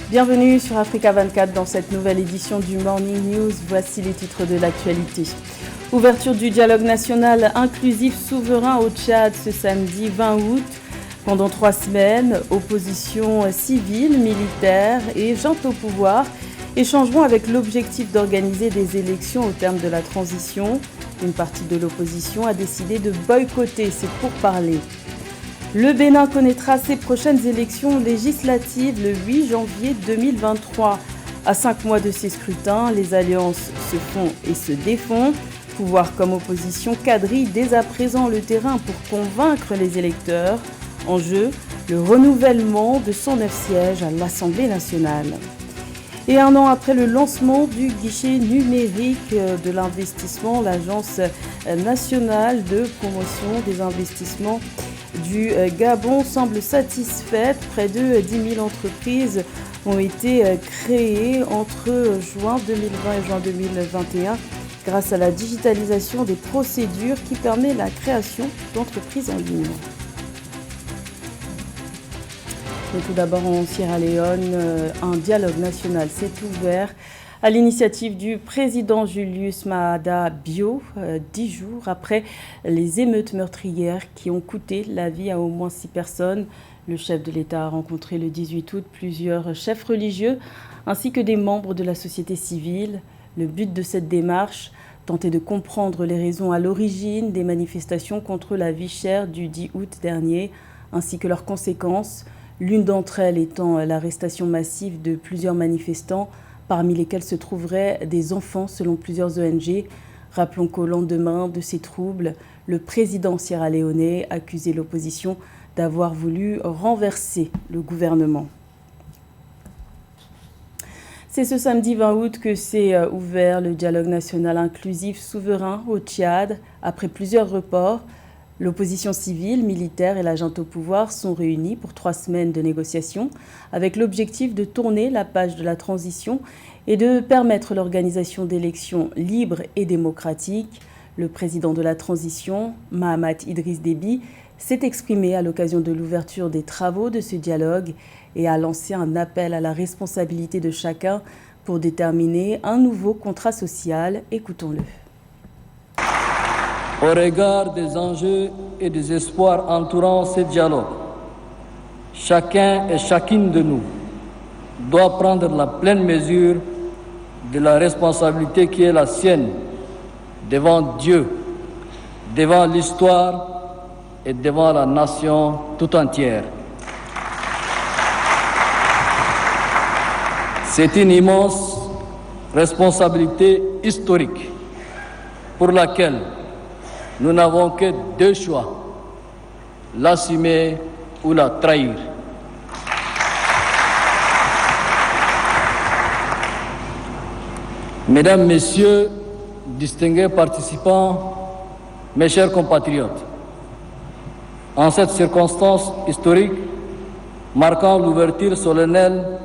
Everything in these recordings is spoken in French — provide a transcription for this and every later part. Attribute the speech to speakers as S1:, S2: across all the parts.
S1: Bienvenue sur Africa 24 dans cette nouvelle édition du Morning News. Voici les titres de l'actualité. Ouverture du dialogue national inclusif souverain au Tchad ce samedi 20 août. Pendant 3 semaines, opposition civile, militaire et junte au pouvoir échangeront avec l'objectif d'organiser des élections au terme de la transition. Une partie de l'opposition a décidé de boycotter ces pourparlers. Le Bénin connaîtra ses prochaines élections législatives le 8 janvier 2023. À 5 mois de ces scrutins, les alliances se font et se défont. Pouvoir comme opposition quadrille dès à présent le terrain pour convaincre les électeurs. En jeu, le renouvellement de 109 sièges à l'Assemblée nationale. Et 1 an après le lancement du guichet numérique de l'investissement, l'Agence nationale de promotion des investissements du Gabon semble satisfaite. Près de 10 000 entreprises ont été créées entre juin 2020 et juin 2021 grâce à la digitalisation des procédures qui permet la création d'entreprises en ligne. Mais tout d'abord en Sierra Leone, un dialogue national s'est ouvert à l'initiative du président Julius Maada Bio, 10 jours après les émeutes meurtrières qui ont coûté la vie à au moins 6 personnes. Le chef de l'État a rencontré le 18 août plusieurs chefs religieux ainsi que des membres de la société civile. Le but de cette démarche, tenter de comprendre les raisons à l'origine des manifestations contre la vie chère du 10 août dernier, ainsi que leurs conséquences. L'une d'entre elles étant l'arrestation massive de plusieurs manifestants, parmi lesquels se trouveraient des enfants selon plusieurs ONG. Rappelons qu'au lendemain de ces troubles, le président sierra-léonais accusait l'opposition d'avoir voulu renverser le gouvernement. C'est ce samedi 20 août que s'est ouvert le dialogue national inclusif souverain au Tchad. Après plusieurs reports, l'opposition civile, militaire et la junte au pouvoir sont réunis pour 3 semaines de négociations avec l'objectif de tourner la page de la transition et de permettre l'organisation d'élections libres et démocratiques. Le président de la transition, Mahamat Idriss Déby, s'est exprimé à l'occasion de l'ouverture des travaux de ce dialogue et a lancé un appel à la responsabilité de chacun pour déterminer un nouveau contrat social. Écoutons-le.
S2: Au regard des enjeux et des espoirs entourant ce dialogue, chacun et chacune de nous doit prendre la pleine mesure de la responsabilité qui est la sienne devant Dieu, devant l'histoire et devant la nation tout entière. C'est une immense responsabilité historique pour laquelle nous n'avons que 2 choix, l'assumer ou la trahir. Mesdames, Messieurs, distingués participants, mes chers compatriotes, en cette circonstance historique marquant l'ouverture solennelle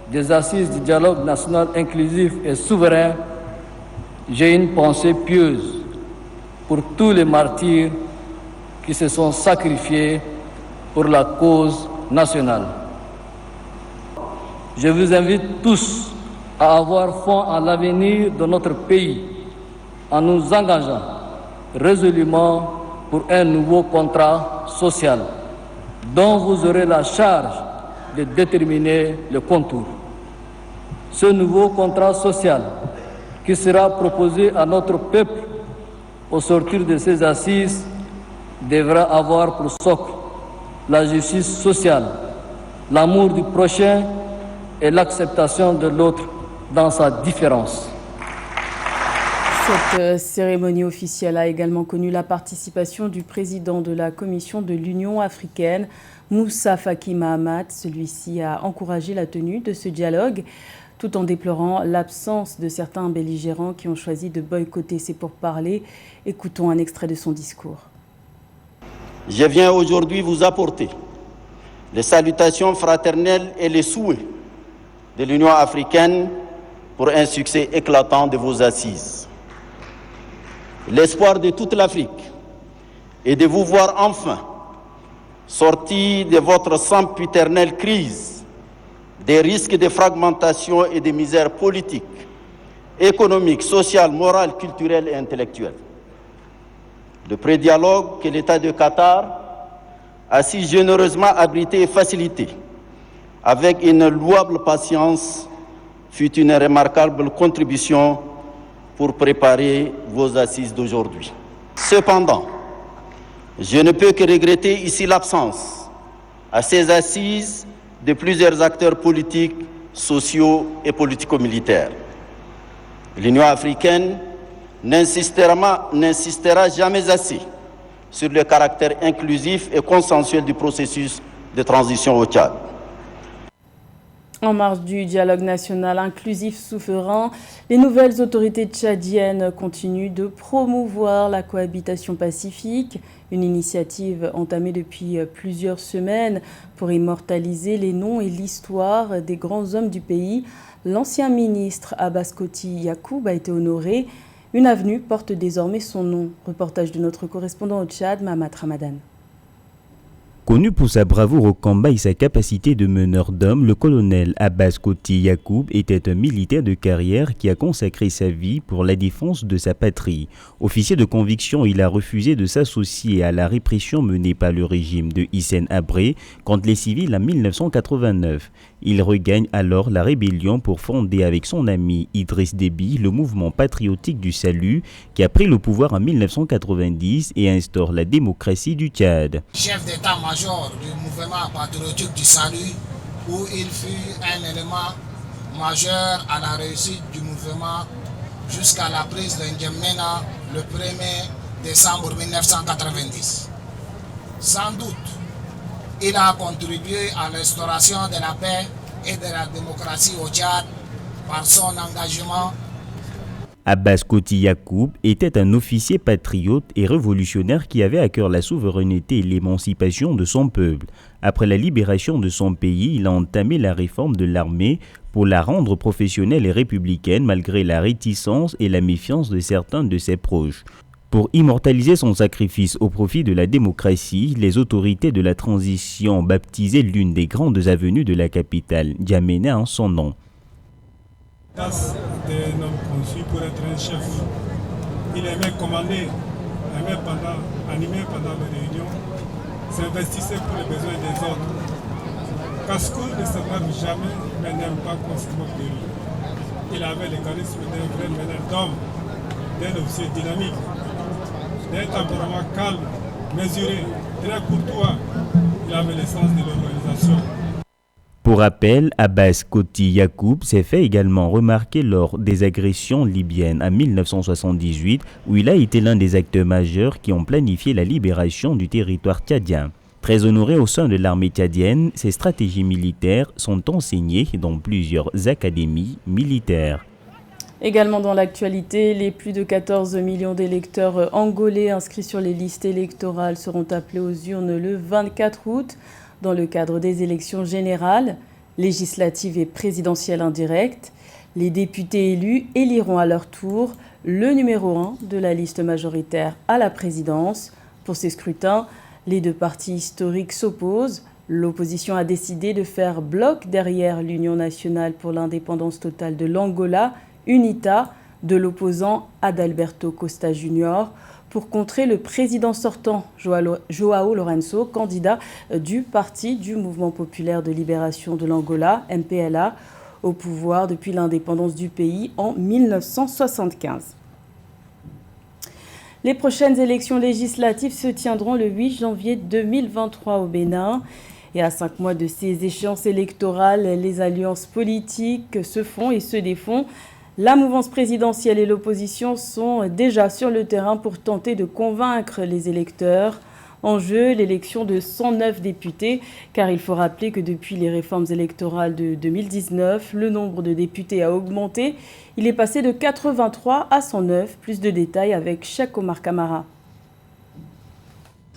S2: des assises du dialogue national inclusif et souverain, j'ai une pensée pieuse pour tous les martyrs qui se sont sacrifiés pour la cause nationale. Je vous invite tous à avoir foi en l'avenir de notre pays en nous engageant résolument pour un nouveau contrat social dont vous aurez la charge de déterminer le contour. Ce nouveau contrat social qui sera proposé à notre peuple au sortir de ces assises devra avoir pour socle la justice sociale, l'amour du prochain et l'acceptation de l'autre dans sa différence.
S1: Cette cérémonie officielle a également connu la participation du président de la Commission de l'Union africaine, Moussa Faki Mahamat. Celui-ci a encouragé la tenue de ce dialogue, tout en déplorant l'absence de certains belligérants qui ont choisi de boycotter ces pourparlers. Écoutons un extrait de son discours.
S3: Je viens aujourd'hui vous apporter les salutations fraternelles et les souhaits de l'Union africaine pour un succès éclatant de vos assises. L'espoir de toute l'Afrique est de vous voir enfin sortis de votre sempiternelle crise des risques de fragmentation et de misère politique, économique, sociale, morale, culturelle et intellectuelle. Le pré-dialogue que l'État de Qatar a si généreusement abrité et facilité, avec une louable patience, fut une remarquable contribution pour préparer vos assises d'aujourd'hui. Cependant, je ne peux que regretter ici l'absence à ces assises de plusieurs acteurs politiques, sociaux et politico-militaires. L'Union africaine n'insistera jamais assez sur le caractère inclusif et consensuel du processus de transition au Tchad.
S1: En marge du dialogue national inclusif souverain, les nouvelles autorités tchadiennes continuent de promouvoir la cohabitation pacifique, une initiative entamée depuis plusieurs semaines pour immortaliser les noms et l'histoire des grands hommes du pays. L'ancien ministre Abbas Koti Yacoub a été honoré. Une avenue porte désormais son nom. Reportage de notre correspondant au Tchad, Mahamat Ramadan.
S4: Connu pour sa bravoure au combat et sa capacité de meneur d'hommes, le colonel Abbas Koti Yacoub était un militaire de carrière qui a consacré sa vie pour la défense de sa patrie. Officier de conviction, il a refusé de s'associer à la répression menée par le régime de Hissène Habré contre les civils en 1989. Il regagne alors la rébellion pour fonder avec son ami Idriss Déby le mouvement patriotique du salut qui a pris le pouvoir en 1990 et instaure la démocratie du Tchad.
S5: Chef d'état-major du mouvement patriotique du salut, où il fut un élément majeur à la réussite du mouvement jusqu'à la prise de N'Djamena le 1er décembre 1990. Sans doute, il a contribué à l'instauration de la paix et de la démocratie au Tchad par son engagement.
S4: Abbas Koti Yacoub était un officier patriote et révolutionnaire qui avait à cœur la souveraineté et l'émancipation de son peuple. Après la libération de son pays, il a entamé la réforme de l'armée pour la rendre professionnelle et républicaine malgré la réticence et la méfiance de certains de ses proches. Pour immortaliser son sacrifice au profit de la démocratie, les autorités de la transition ont baptisé l'une des grandes avenues de la capitale, N'Djamena, en son nom.
S6: Das était un homme conçu pour être un chef. Il aimait commander, animer pendant les réunions, s'investissait pour les besoins des autres. Casco ne s'attrape jamais, mais n'aime pas qu'on se moque de lui. Il avait le charisme d'un vrai meneur d'homme, d'un officier dynamique, d'un tempérament calme, mesuré, très courtois. Il avait le sens de l'organisation.
S4: Pour rappel, Abbas Koti Yacoub s'est fait également remarquer lors des agressions libyennes en 1978, où il a été l'un des acteurs majeurs qui ont planifié la libération du territoire tchadien. Très honoré au sein de l'armée tchadienne, ses stratégies militaires sont enseignées dans plusieurs académies militaires.
S1: Également dans l'actualité, les plus de 14 millions d'électeurs angolais inscrits sur les listes électorales seront appelés aux urnes le 24 août dans le cadre des élections générales, législatives et présidentielles indirectes. Les députés élus éliront à leur tour le numéro 1 de la liste majoritaire à la présidence. Pour ces scrutins, les deux partis historiques s'opposent. L'opposition a décidé de faire bloc derrière l'Union nationale pour l'indépendance totale de l'Angola, UNITA, de l'opposant Adalberto Costa Jr., pour contrer le président sortant, João Lourenço, candidat du Parti du Mouvement populaire de libération de l'Angola, MPLA, au pouvoir depuis l'indépendance du pays en 1975. Les prochaines élections législatives se tiendront le 8 janvier 2023 au Bénin. Et à 5 mois de ces échéances électorales, les alliances politiques se font et se défont. La mouvance présidentielle et l'opposition sont déjà sur le terrain pour tenter de convaincre les électeurs. En jeu, l'élection de 109 députés, car il faut rappeler que depuis les réformes électorales de 2019, le nombre de députés a augmenté. Il est passé de 83 à 109. Plus de détails avec Cheikh Omar Kamara.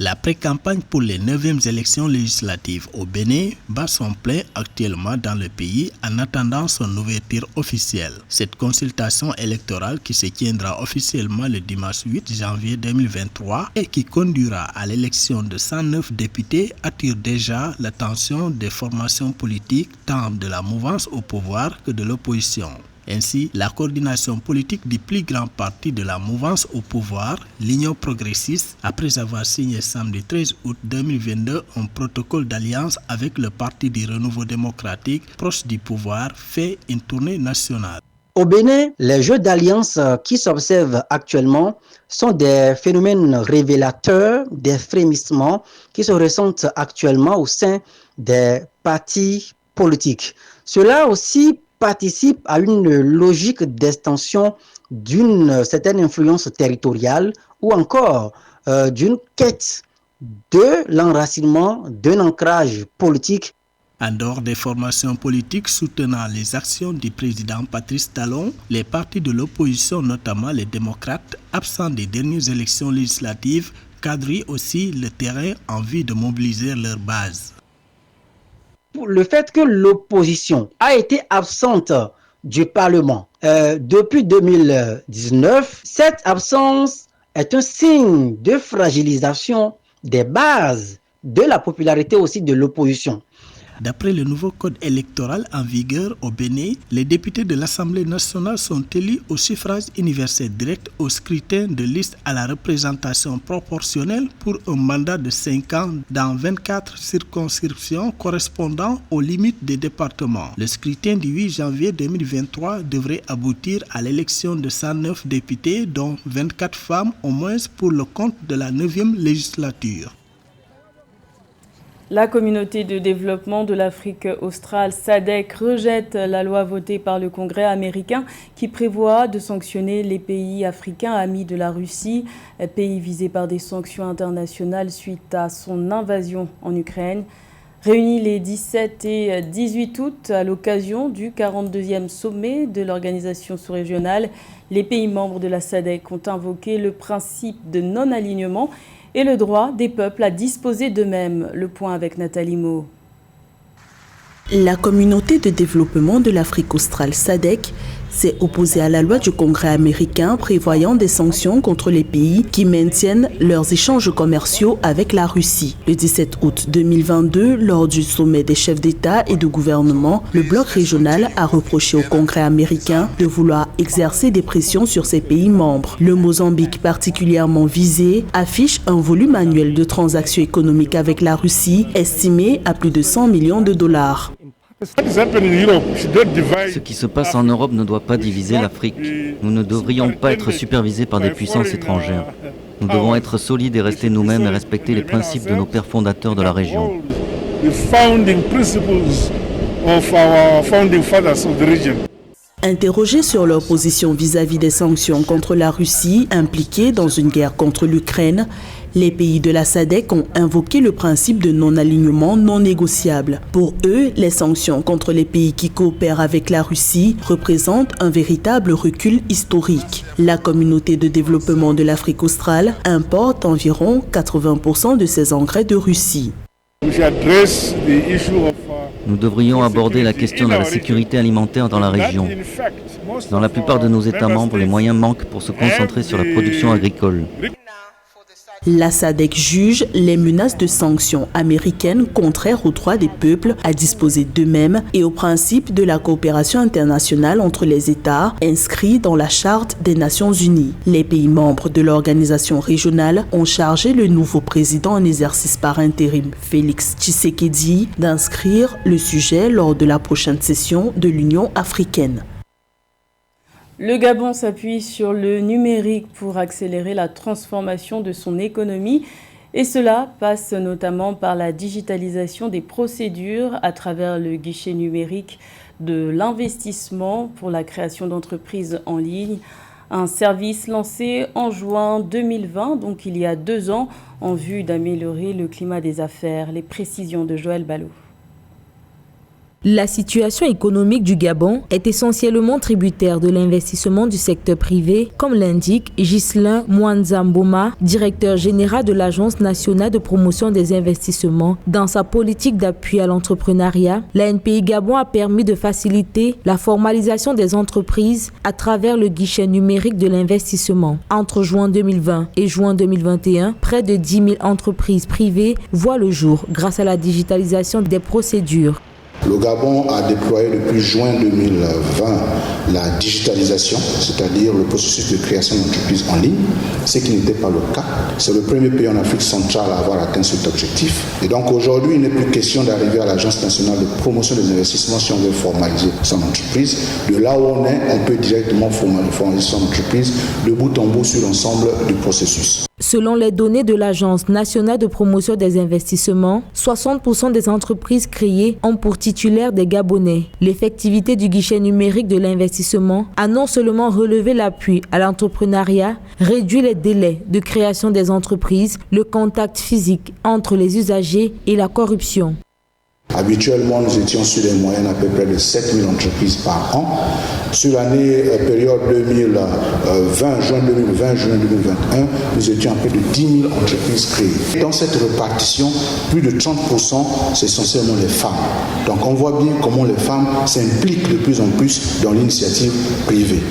S7: La pré-campagne pour les 9e élections législatives au Bénin bat son plein actuellement dans le pays en attendant son ouverture officielle. Cette consultation électorale qui se tiendra officiellement le dimanche 8 janvier 2023 et qui conduira à l'élection de 109 députés attire déjà l'attention des formations politiques tant de la mouvance au pouvoir que de l'opposition. Ainsi, la coordination politique du plus grand parti de la mouvance au pouvoir, l'Union progressiste, après avoir signé samedi 13 août 2022 un protocole d'alliance avec le Parti du Renouveau démocratique proche du pouvoir, fait une tournée nationale.
S8: Au Bénin, les jeux d'alliance qui s'observent actuellement sont des phénomènes révélateurs des frémissements qui se ressentent actuellement au sein des partis politiques. Cela aussi participe à une logique d'extension d'une certaine influence territoriale ou encore d'une quête de l'enracinement d'un ancrage politique.
S7: En dehors des formations politiques soutenant les actions du président Patrice Talon, les partis de l'opposition, notamment les démocrates, absents des dernières élections législatives, quadrillent aussi le terrain en vue de mobiliser leur base.
S8: Le fait que l'opposition a été absente du Parlement depuis 2019, cette absence est un signe de fragilisation des bases de la popularité aussi de l'opposition.
S7: D'après le nouveau code électoral en vigueur au Bénin, les députés de l'Assemblée nationale sont élus au suffrage universel direct au scrutin de liste à la représentation proportionnelle pour un mandat de 5 ans dans 24 circonscriptions correspondant aux limites des départements. Le scrutin du 8 janvier 2023 devrait aboutir à l'élection de 109 députés, dont 24 femmes au moins pour le compte de la 9e législature.
S1: La communauté de développement de l'Afrique australe, SADC, rejette la loi votée par le Congrès américain qui prévoit de sanctionner les pays africains amis de la Russie, pays visés par des sanctions internationales suite à son invasion en Ukraine. Réunis les 17 et 18 août à l'occasion du 42e sommet de l'organisation sous-régionale, les pays membres de la SADC ont invoqué le principe de non-alignement et le droit des peuples à disposer d'eux-mêmes. Le point avec Nathalie Mo.
S9: La communauté de développement de l'Afrique australe SADC s'est opposée à la loi du Congrès américain prévoyant des sanctions contre les pays qui maintiennent leurs échanges commerciaux avec la Russie. Le 17 août 2022, lors du sommet des chefs d'État et de gouvernement, le bloc régional a reproché au Congrès américain de vouloir exercer des pressions sur ses pays membres. Le Mozambique, particulièrement visé, affiche un volume annuel de transactions économiques avec la Russie estimé à plus de 100 millions de dollars.
S10: Ce qui se passe en Europe ne doit pas diviser l'Afrique. Nous ne devrions pas être supervisés par des puissances étrangères. Nous devons être solides et rester nous-mêmes et respecter les principes de nos pères fondateurs de la région.
S9: Interrogés sur leur position vis-à-vis des sanctions contre la Russie impliquée dans une guerre contre l'Ukraine, les pays de la SADC ont invoqué le principe de non-alignement non négociable. Pour eux, les sanctions contre les pays qui coopèrent avec la Russie représentent un véritable recul historique. La communauté de développement de l'Afrique australe importe environ 80% de ses engrais de Russie.
S10: Nous devrions aborder la question de la sécurité alimentaire dans la région. Dans la plupart de nos États membres, les moyens manquent pour se concentrer sur la production agricole.
S9: La SADC juge les menaces de sanctions américaines contraires aux droits des peuples à disposer d'eux-mêmes et au principe de la coopération internationale entre les États inscrits dans la Charte des Nations Unies. Les pays membres de l'organisation régionale ont chargé le nouveau président en exercice par intérim, Félix Tshisekedi, d'inscrire le sujet lors de la prochaine session de l'Union africaine.
S1: Le Gabon s'appuie sur le numérique pour accélérer la transformation de son économie et cela passe notamment par la digitalisation des procédures à travers le guichet numérique de l'investissement pour la création d'entreprises en ligne. Un service lancé en juin 2020, donc il y a 2 ans, en vue d'améliorer le climat des affaires. Les précisions de Joël Ballot.
S11: La situation économique du Gabon est essentiellement tributaire de l'investissement du secteur privé, comme l'indique Ghislain Mwanzamboma, directeur général de l'Agence nationale de promotion des investissements. Dans sa politique d'appui à l'entrepreneuriat, l'ANPI Gabon a permis de faciliter la formalisation des entreprises à travers le guichet numérique de l'investissement. Entre juin 2020 et juin 2021, près de 10 000 entreprises privées voient le jour grâce à la digitalisation des procédures.
S12: Le Gabon a déployé depuis juin 2020 la digitalisation, c'est-à-dire le processus de création d'entreprises en ligne, ce qui n'était pas le cas. C'est le premier pays en Afrique centrale à avoir atteint cet objectif. Et donc aujourd'hui, il n'est plus question d'arriver à l'Agence nationale de promotion des investissements si on veut formaliser son entreprise. De là où on est, on peut directement formaliser son entreprise de bout en bout sur l'ensemble du processus.
S11: Selon les données de l'Agence nationale de promotion des investissements, 60% des entreprises créées ont pour titulaires des Gabonais. L'effectivité du guichet numérique de l'investissement a non seulement relevé l'appui à l'entrepreneuriat, réduit les délais de création des entreprises, le contact physique entre les usagers et la corruption.
S12: Habituellement, nous étions sur des moyennes à peu près de 7 000 entreprises par an. Sur l'année période 2020, juin 2020, juin 2021, nous étions à peu de 10 000 entreprises créées. Dans cette répartition, plus de 30%, c'est essentiellement les femmes. Donc on voit bien comment les femmes s'impliquent de plus en plus dans l'initiative privée.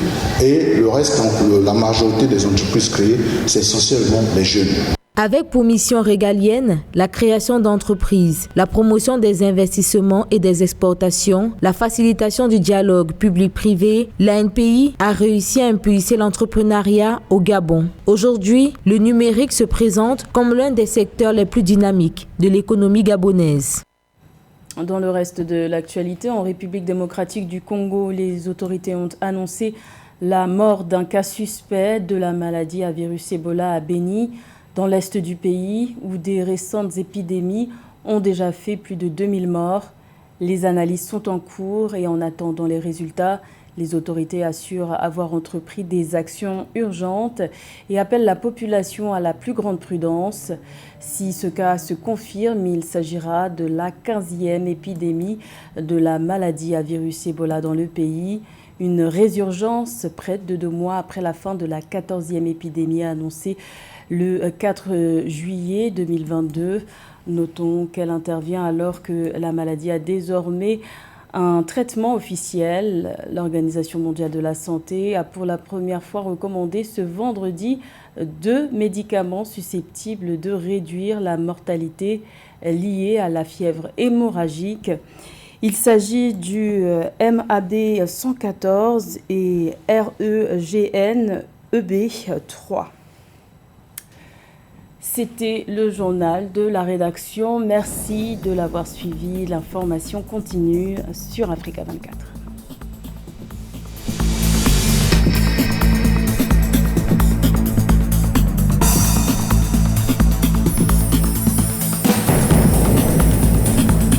S12: Et le reste, la majorité des entreprises créées, c'est essentiellement les jeunes.
S11: Avec pour mission régalienne la création d'entreprises, la promotion des investissements et des exportations, la facilitation du dialogue public-privé, l'ANPI a réussi à impulser l'entrepreneuriat au Gabon. Aujourd'hui, le numérique se présente comme l'un des secteurs les plus dynamiques de l'économie gabonaise.
S1: Dans le reste de l'actualité, en République démocratique du Congo, les autorités ont annoncé la mort d'un cas suspect de la maladie à virus Ebola à Beni, dans l'est du pays, où des récentes épidémies ont déjà fait plus de 2000 morts. Les analyses sont en cours et en attendant les résultats, les autorités assurent avoir entrepris des actions urgentes et appellent la population à la plus grande prudence. Si ce cas se confirme, il s'agira de la 15e épidémie de la maladie à virus Ebola dans le pays. Une résurgence près de 2 mois après la fin de la 14e épidémie annoncée le 4 juillet 2022. Notons qu'elle intervient alors que la maladie a désormais un traitement officiel. L'Organisation mondiale de la santé a pour la première fois recommandé ce vendredi 2 médicaments susceptibles de réduire la mortalité liée à la fièvre hémorragique. Il s'agit du MAB 114 et REGN EB3. C'était le journal de la rédaction. Merci de l'avoir suivi. L'information continue sur Africa 24.